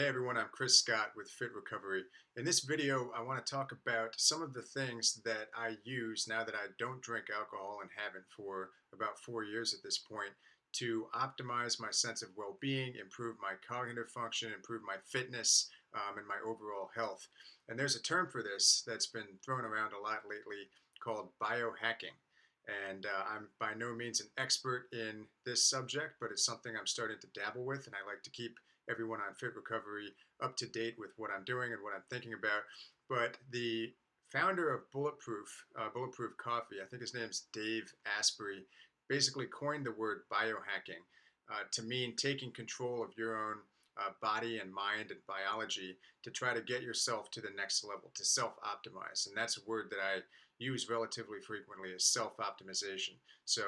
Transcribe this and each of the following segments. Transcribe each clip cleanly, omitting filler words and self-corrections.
Hey everyone, I'm Chris Scott with Fit Recovery. In this video, I want to talk about some of the things that I use now that I don't drink alcohol and haven't for about 4 years at this point to optimize my sense of well-being, improve my cognitive function, improve my fitness, and my overall health. And there's a term for this that's been thrown around a lot lately called biohacking. And I'm by no means an expert in this subject, but it's something I'm starting to dabble with, and I like to keep everyone on Fit Recovery up to date with what I'm doing and what I'm thinking about. But the founder of Bulletproof Coffee, I think his name's Dave Asprey, basically coined the word biohacking to mean taking control of your own body and mind and biology to try to get yourself to the next level, to self-optimize. And that's a word that I use relatively frequently as self-optimization. So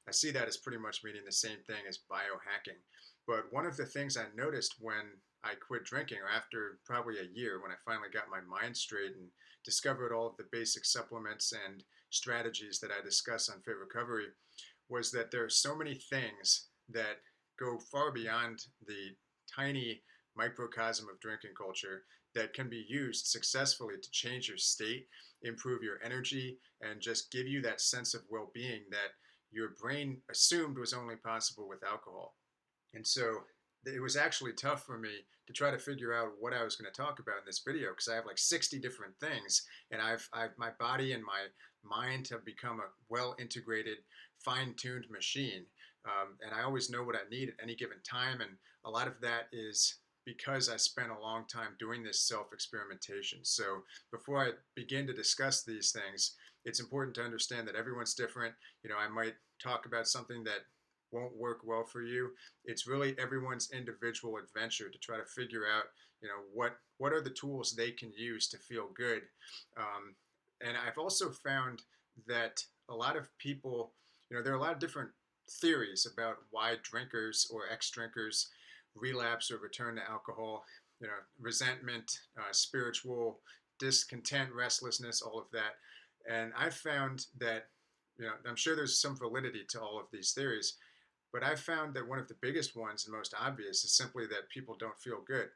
I see that as pretty much meaning the same thing as biohacking. But one of the things I noticed when I quit drinking, or after probably a year, when I finally got my mind straight and discovered all of the basic supplements and strategies that I discuss on Fit Recovery, was that there are so many things that go far beyond the tiny microcosm of drinking culture that can be used successfully to change your state, improve your energy, and just give you that sense of well-being that your brain assumed was only possible with alcohol. And so it was actually tough for me to try to figure out what I was going to talk about in this video because I have like 60 different things, and my body and my mind have become a well integrated, fine tuned machine. And I always know what I need at any given time. And a lot of that is because I spent a long time doing this self experimentation. So before I begin to discuss these things, it's important to understand that everyone's different. I might talk about something that won't work well for you. It's really everyone's individual adventure to try to figure out, what are the tools they can use to feel good. And I've also found that a lot of people, there are a lot of different theories about why drinkers or ex-drinkers relapse or return to alcohol. Resentment, spiritual discontent, restlessness, all of that. And I've found that, I'm sure there's some validity to all of these theories. But I've found that one of the biggest ones and most obvious is simply that people don't feel good.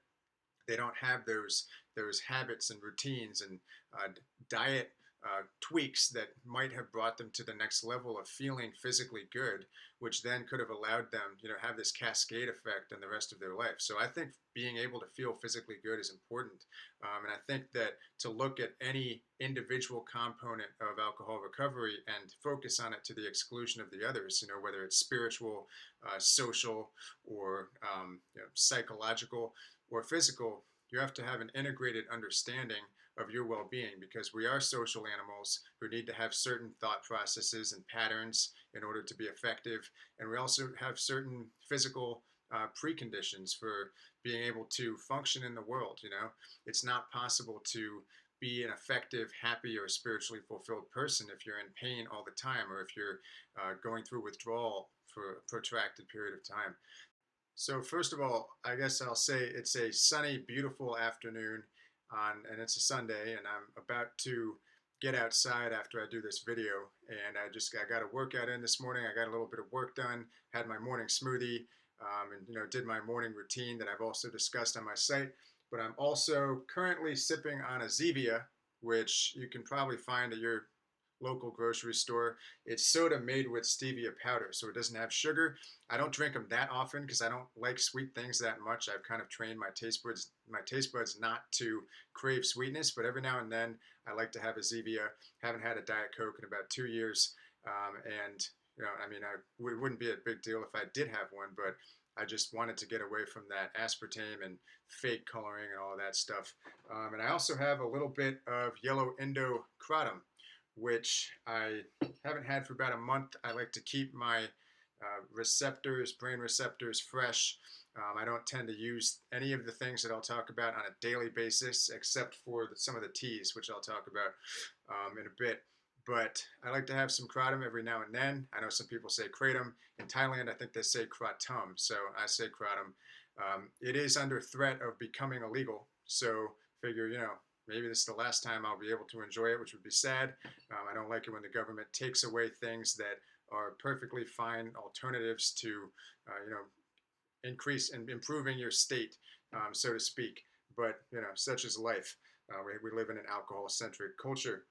They don't have those habits and routines and diet tweaks that might have brought them to the next level of feeling physically good, which then could have allowed them, have this cascade effect on the rest of their life. So I think being able to feel physically good is important. And I think that to look at any individual component of alcohol recovery and focus on it to the exclusion of the others, whether it's spiritual, social, or psychological or physical, you have to have an integrated understanding of your well-being, because we are social animals who need to have certain thought processes and patterns in order to be effective. And we also have certain physical preconditions for being able to function in the world. It's not possible to be an effective, happy, or spiritually fulfilled person if you're in pain all the time, or if you're going through withdrawal for a protracted period of time. So first of all, I guess I'll say it's a sunny, beautiful afternoon and it's a Sunday, and I'm about to get outside after I do this video. And I got a workout in this morning. I got a little bit of work done, had my morning smoothie, and did my morning routine that I've also discussed on my site. But I'm also currently sipping on a Zevia, which you can probably find at your local grocery store. It's soda made with stevia powder, so it doesn't have sugar. I don't drink them that often because I don't like sweet things that much. I've kind of trained my taste buds not to crave sweetness, but every now and then I like to have a Zevia. Haven't had a Diet Coke in about 2 years, and it wouldn't be a big deal if I did have one, but I just wanted to get away from that aspartame and fake coloring and all of that stuff. And I also have a little bit of yellow Indo kratom, which I haven't had for about a month. I like to keep my brain receptors fresh. I don't tend to use any of the things that I'll talk about on a daily basis, except for some of the teas, which I'll talk about in a bit. But I like to have some kratom every now and then. I know some people say kratom. In Thailand, I think they say kratom, so I say kratom. It is under threat of becoming illegal, so figure, maybe this is the last time I'll be able to enjoy it, which would be sad. I don't like it when the government takes away things that are perfectly fine alternatives to, increase and improving your state so to speak. But such is life. We live in an alcohol-centric culture.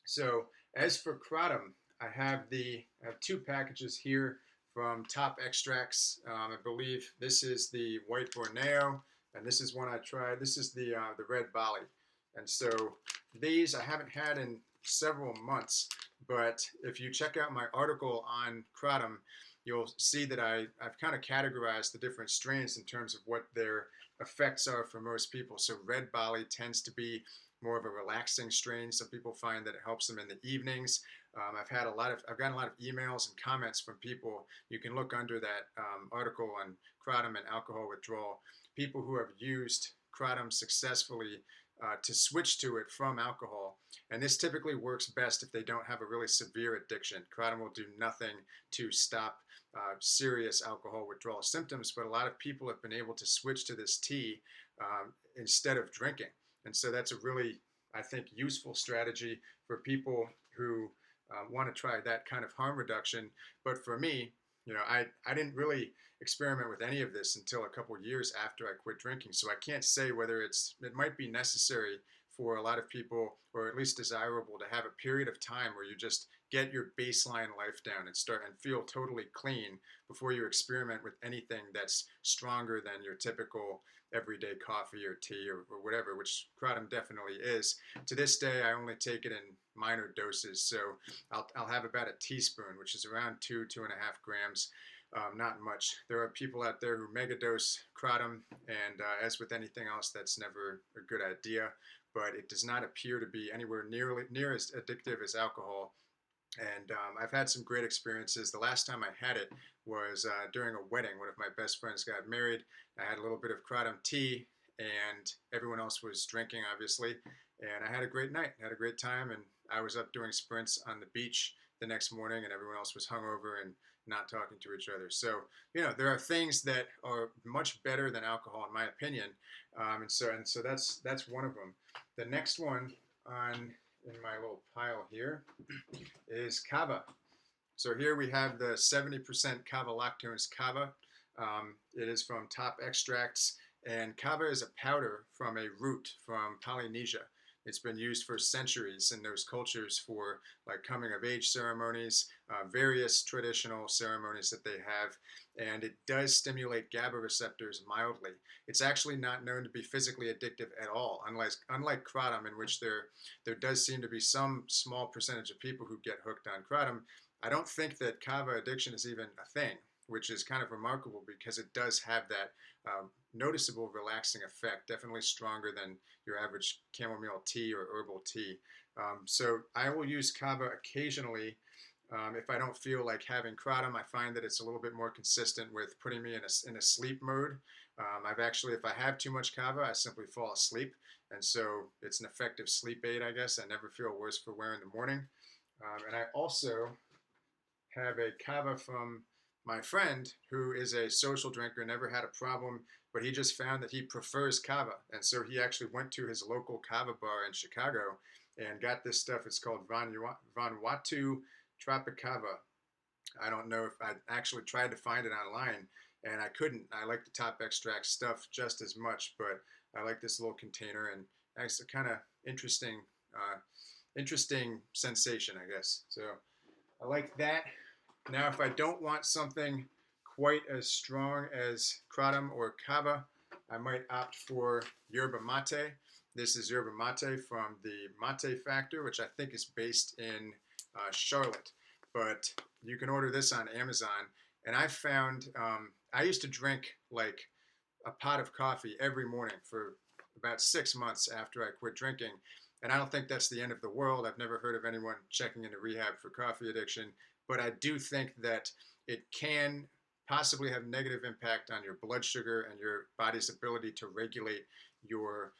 So as for kratom, I have two packages here from Top Extracts. I believe this is the White Borneo, and this is one I tried. This is the Red Bali, and so these I haven't had in several months. But if you check out my article on kratom, you'll see that I've kind of categorized the different strains in terms of what their effects are for most people. So Red Bali tends to be more of a relaxing strain. Some people find that it helps them in the evenings. I've gotten a lot of emails and comments from people. You can look under that article on kratom and alcohol withdrawal. People who have used kratom successfully to switch to it from alcohol. And this typically works best if they don't have a really severe addiction. Kratom will do nothing to stop serious alcohol withdrawal symptoms, but a lot of people have been able to switch to this tea instead of drinking. And so that's a really, I think, useful strategy for people who want to try that kind of harm reduction. But for me, I didn't really experiment with any of this until a couple years after I quit drinking. So I can't say whether it might be necessary for a lot of people, or at least desirable, to have a period of time where you just get your baseline life down and start and feel totally clean before you experiment with anything that's stronger than your typical everyday coffee or tea or whatever, which kratom definitely is. To this day, I only take it in minor doses, so I'll have about a teaspoon, which is around 2.5 grams. Not much. There are people out there who megadose kratom, and as with anything else, that's never a good idea. But it does not appear to be anywhere near as addictive as alcohol. And I've had some great experiences. The last time I had it was during a wedding. One of my best friends got married. I had a little bit of kratom tea, and everyone else was drinking, obviously. And I had a great night, had a great time, and I was up doing sprints on the beach the next morning, and everyone else was hungover and not talking to each other. So, there are things that are much better than alcohol, in my opinion, and so that's one of them. The next one on in my little pile here is kava. So here we have the 70% kava lactose kava. It is from Top Extracts, and kava is a powder from a root from Polynesia. It's been used for centuries in those cultures for like coming of age ceremonies, various traditional ceremonies that they have, and it does stimulate GABA receptors mildly. It's actually not known to be physically addictive at all, unlike kratom, in which there does seem to be some small percentage of people who get hooked on kratom. I don't think that kava addiction is even a thing, which is kind of remarkable because it does have that noticeable relaxing effect, definitely stronger than your average chamomile tea or herbal tea. So I will use kava occasionally if I don't feel like having kratom. I find that it's a little bit more consistent with putting me in a sleep mode. I've actually, if I have too much kava, I simply fall asleep, and so it's an effective sleep aid, I guess. I never feel worse for wear in the morning. And I also have a kava from my friend who is a social drinker, never had a problem, but he just found that he prefers kava. And so he actually went to his local kava bar in Chicago and got this stuff. It's called Vanuatu Tropicava. I don't know if I actually tried to find it online and I couldn't. I like the Top Extract stuff just as much, but I like this little container, and it's a kind of interesting sensation, I guess. So I like that. Now, if I don't want something quite as strong as kratom or kava, I might opt for yerba mate. This is yerba mate from the Mate Factor, which I think is based in Charlotte. But you can order this on Amazon. And I found, I used to drink like a pot of coffee every morning for about 6 months after I quit drinking. And I don't think that's the end of the world. I've never heard of anyone checking into rehab for coffee addiction. But I do think that it can possibly have negative impact on your blood sugar and your body's ability to regulate your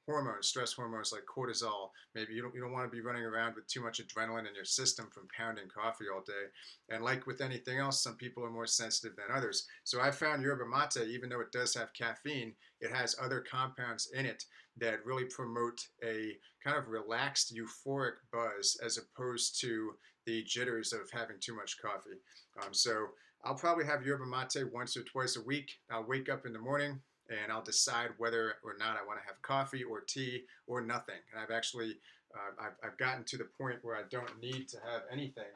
hormones, stress hormones like cortisol. Maybe you don't want to be running around with too much adrenaline in your system from pounding coffee all day. And like with anything else, some people are more sensitive than others. So I found yerba mate, even though it does have caffeine, it has other compounds in it that really promote a kind of relaxed, euphoric buzz as opposed to the jitters of having too much coffee. So I'll probably have yerba mate once or twice a week. I'll wake up in the morning and I'll decide whether or not I want to have coffee or tea or nothing. And I've actually I've gotten to the point where I don't need to have anything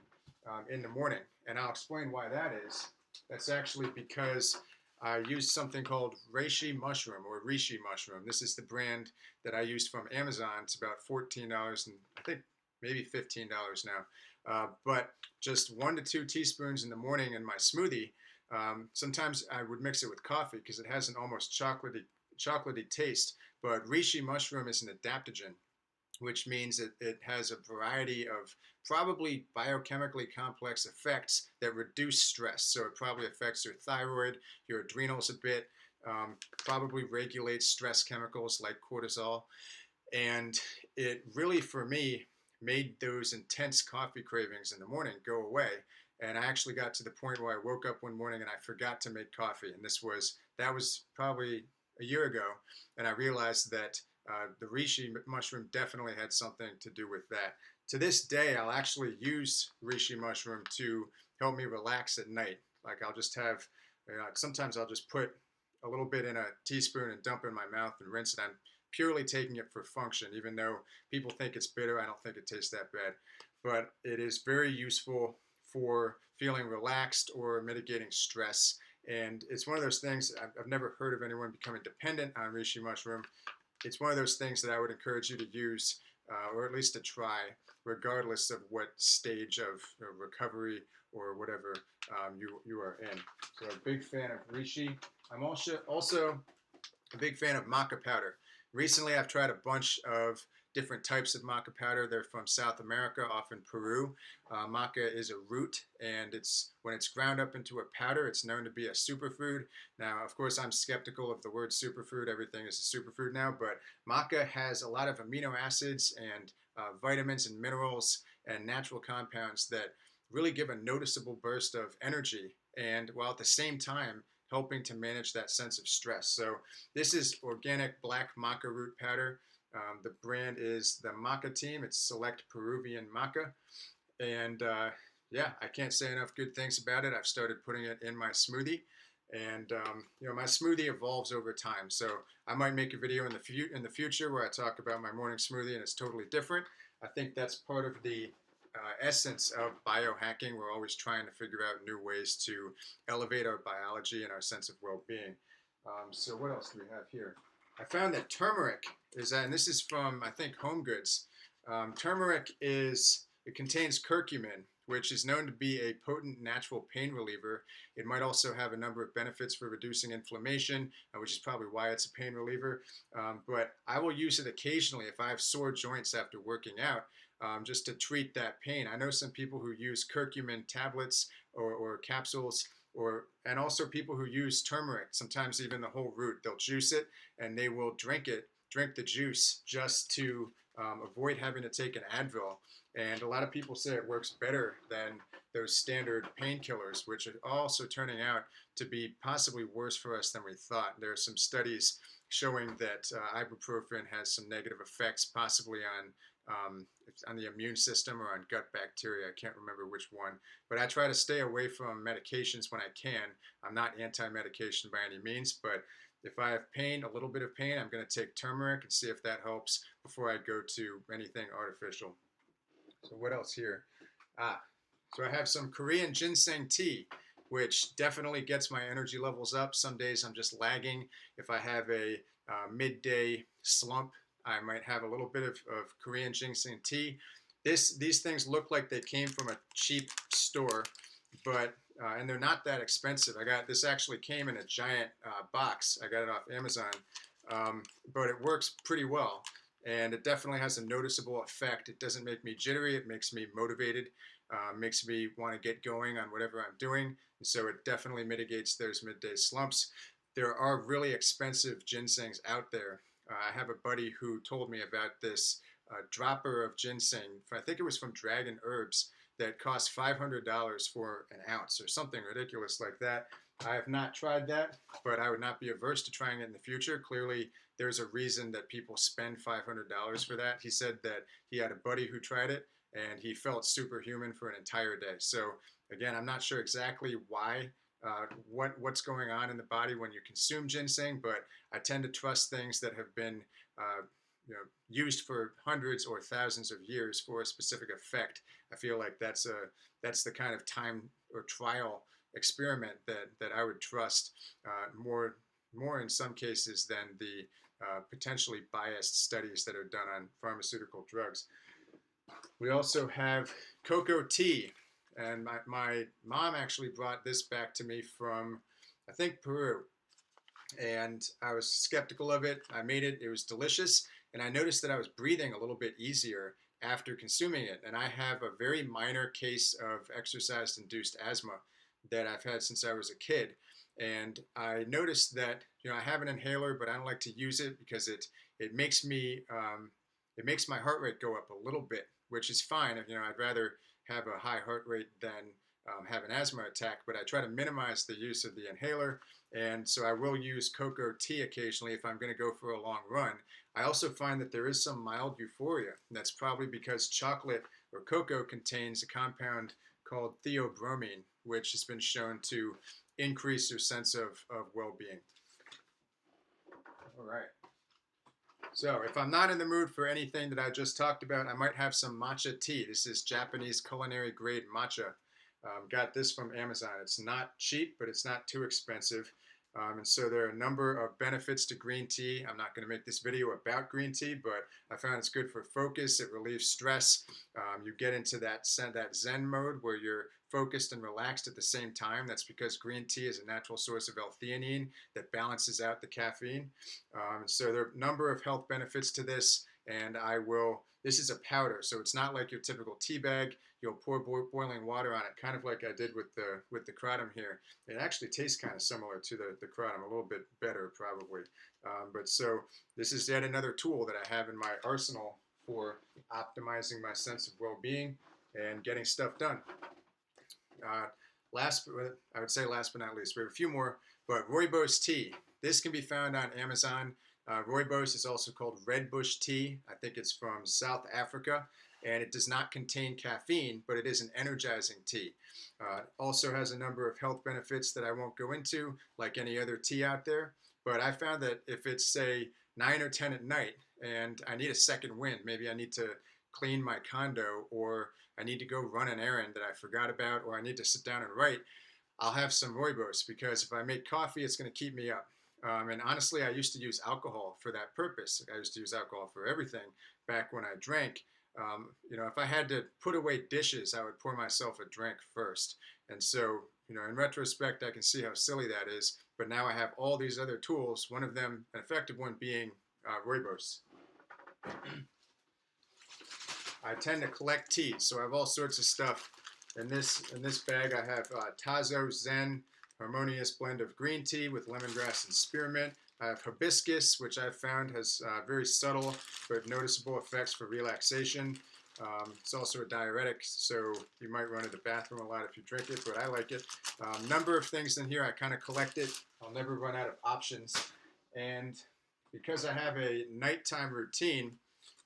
in the morning, and I'll explain why that is. That's actually because I use something called reishi mushroom or reishi mushroom. This is the brand that I use from Amazon. It's about $14 and I think maybe $15 now. But just 1 to 2 teaspoons in the morning in my smoothie. Sometimes I would mix it with coffee because it has an almost chocolatey taste. But reishi mushroom is an adaptogen, which means it has a variety of probably biochemically complex effects that reduce stress. So it probably affects your thyroid, your adrenals a bit, probably regulates stress chemicals like cortisol. And it really, for me, made those intense coffee cravings in the morning go away. And I actually got to the point where I woke up one morning and I forgot to make coffee. And that was probably a year ago. And I realized that the reishi mushroom definitely had something to do with that. To this day, I'll actually use reishi mushroom to help me relax at night. Like I'll just have, sometimes I'll just put a little bit in a teaspoon and dump it in my mouth and rinse it. I'm purely taking it for function, even though people think it's bitter. I don't think it tastes that bad, but it is very useful for feeling relaxed or mitigating stress. And it's one of those things, I've never heard of anyone becoming dependent on reishi mushroom. It's one of those things that I would encourage you to use, or at least to try, regardless of what stage of recovery or whatever you are in. So a big fan of reishi. I'm also a big fan of maca powder. Recently, I've tried a bunch of different types of maca powder. They're from South America, often Peru. Maca is a root, and when it's ground up into a powder, it's known to be a superfood. Now, of course, I'm skeptical of the word superfood. Everything is a superfood now, but maca has a lot of amino acids and vitamins and minerals and natural compounds that really give a noticeable burst of energy, and while at the same time helping to manage that sense of stress. So this is organic black maca root powder. The brand is the Maca Team. It's Select Peruvian Maca. And yeah, I can't say enough good things about it. I've started putting it in my smoothie. And my smoothie evolves over time. So I might make a video in the future where I talk about my morning smoothie and it's totally different. I think that's part of the essence of biohacking. We're always trying to figure out new ways to elevate our biology and our sense of well-being. So what else do we have here? I found that turmeric and this is from, I think, Home Goods. Turmeric it contains curcumin, which is known to be a potent natural pain reliever. It might also have a number of benefits for reducing inflammation, which is probably why it's a pain reliever. But I will use it occasionally if I have sore joints after working out, just to treat that pain. I know some people who use curcumin tablets or capsules, and also people who use turmeric, sometimes even the whole root. They'll juice it and they will drink the juice just to avoid having to take an Advil. And a lot of people say it works better than those standard painkillers, which are also turning out to be possibly worse for us than we thought. There are some studies showing that ibuprofen has some negative effects, possibly on the immune system or on gut bacteria. I can't remember which one, but I try to stay away from medications when I can. I'm not anti-medication by any means, but if I have pain, a little bit of pain, I'm going to take turmeric and see if that helps before I go to anything artificial. So what else here? So I have some Korean ginseng tea, which definitely gets my energy levels up. Some days I'm just lagging. If I have a midday slump, I might have a little bit of Korean ginseng tea. These things look like they came from a cheap store, but and they're not that expensive. This actually came in a giant box. I got it off Amazon, but it works pretty well, and it definitely has a noticeable effect. It doesn't make me jittery. It makes me motivated. Makes me want to get going on whatever I'm doing. And so it definitely mitigates those midday slumps. There are really expensive ginsengs out there. I have a buddy who told me about this dropper of ginseng. I think it was from Dragon Herbs that cost $500 for an ounce or something ridiculous like that. I have not tried that, but I would not be averse to trying it in the future. Clearly, there's a reason that people spend $500 for that. He said that he had a buddy who tried it, and he felt superhuman for an entire day. So again, I'm not sure exactly why what's going on in the body when you consume ginseng, but I tend to trust things that have been used for hundreds or thousands of years for a specific effect. I feel like that's the kind of time or trial experiment that I would trust more in some cases than the potentially biased studies that are done on pharmaceutical drugs. We also have cocoa tea, and my mom actually brought this back to me from, I think, Peru, and I was skeptical of it. I made it, it was delicious, and I noticed that I was breathing a little bit easier after consuming it. And I have a very minor case of exercise induced asthma that I've had since I was a kid. And I noticed that, I have an inhaler, but I don't like to use it because it makes me it makes my heart rate go up a little bit, which is fine. I'd rather have a high heart rate than have an asthma attack, but I try to minimize the use of the inhaler. And so I will use cocoa tea occasionally if I'm going to go for a long run. I also find that there is some mild euphoria. And that's probably because chocolate or cocoa contains a compound called theobromine, which has been shown to increase your sense of well-being. All right. So if I'm not in the mood for anything that I just talked about, I might have some matcha tea. This is Japanese culinary grade matcha. Got this from Amazon. It's not cheap, but it's not too expensive. And so there are a number of benefits to green tea. I'm not going to make this video about green tea, but I found it's good for focus. It relieves stress. You get into that Zen mode where you're focused and relaxed at the same time. That's because green tea is a natural source of L-theanine that balances out the caffeine. So there are a number of health benefits to this, and this is a powder, so it's not like your typical tea bag. You'll pour boiling water on it, kind of like I did with the kratom here. It actually tastes kind of similar to the kratom, a little bit better probably. But so this is yet another tool that I have in my arsenal for optimizing my sense of well-being and getting stuff done. I would say last but not least, we have a few more, but rooibos tea. This can be found on Amazon. Rooibos is also called red bush tea. I think it's from South Africa, and it does not contain caffeine, but it is an energizing tea. Also has a number of health benefits that I won't go into, like any other tea out there. But I found that if it's, say, 9 or 10 at night, and I need a second wind, maybe I need to clean my condo, or I need to go run an errand that I forgot about, or I need to sit down and write, I'll have some rooibos, because if I make coffee, it's going to keep me up. And honestly, I used to use alcohol for that purpose. I used to use alcohol for everything back when I drank. If I had to put away dishes, I would pour myself a drink first. And so, in retrospect, I can see how silly that is. But now I have all these other tools, one of them, an effective one, being rooibos. I tend to collect teas, so I have all sorts of stuff. In this bag, I have Tazo Zen Harmonious blend of green tea with lemongrass and spearmint. I have hibiscus, which I've found has very subtle but noticeable effects for relaxation. It's also a diuretic, so you might run to the bathroom a lot if you drink it, but I like it. Number of things in here, I kind of collect it. I'll never run out of options. And because I have a nighttime routine,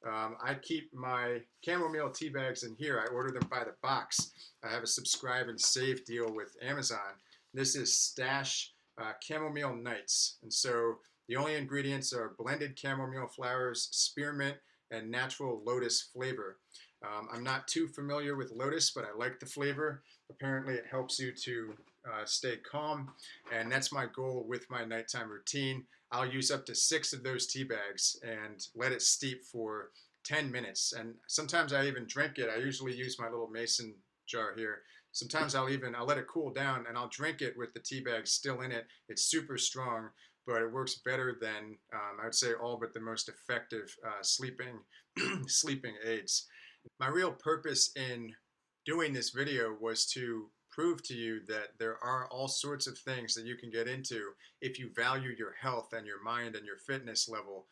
I keep my chamomile tea bags in here. I order them by the box. I have a subscribe and save deal with Amazon. This is Stash Chamomile Nights. And so the only ingredients are blended chamomile flowers, spearmint, and natural lotus flavor. I'm not too familiar with lotus, but I like the flavor. Apparently it helps you to stay calm, and that's my goal with my nighttime routine. I'll use up to 6 of those tea bags and let it steep for 10 minutes. And sometimes I even drink it. I usually use my little mason jar here. Sometimes I'll let it cool down and I'll drink it with the tea bag still in it. It's super strong, but it works better than, I would say, all but the most effective sleeping aids. My real purpose in doing this video was to prove to you that there are all sorts of things that you can get into if you value your health and your mind and your fitness level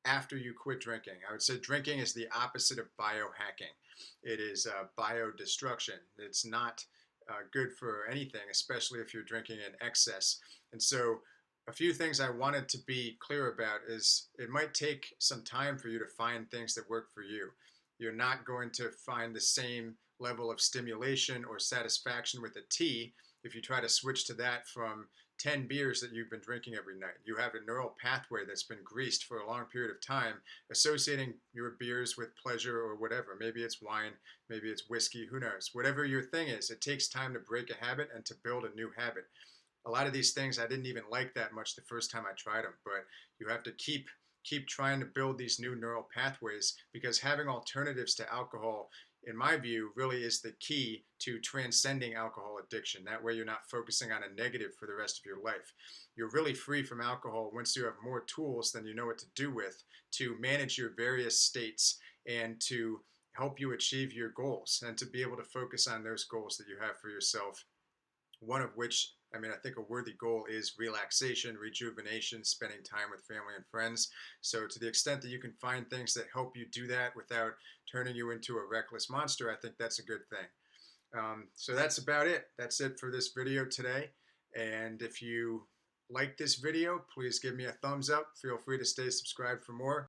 after you quit drinking. I would say drinking is the opposite of biohacking. It is biodestruction. It's not good for anything, especially if you're drinking in excess. And so a few things I wanted to be clear about is it might take some time for you to find things that work for you. You're not going to find the same level of stimulation or satisfaction with a tea if you try to switch to that from 10 beers that you've been drinking every night. You have a neural pathway that's been greased for a long period of time, associating your beers with pleasure or whatever. Maybe it's wine, maybe it's whiskey, who knows. Whatever your thing is, it takes time to break a habit and to build a new habit. A lot of these things I didn't even like that much the first time I tried them, but you have to keep trying to build these new neural pathways, because having alternatives to alcohol, in my view, really is the key to transcending alcohol addiction. That way you're not focusing on a negative for the rest of your life. You're really free from alcohol once you have more tools than you know what to do with to manage your various states and to help you achieve your goals and to be able to focus on those goals that you have for yourself. One of which, I mean, I think a worthy goal is relaxation, rejuvenation, spending time with family and friends. So to the extent that you can find things that help you do that without turning you into a reckless monster, I think that's a good thing. So that's about it. That's it for this video today. And if you like this video, please give me a thumbs up. Feel free to stay subscribed for more.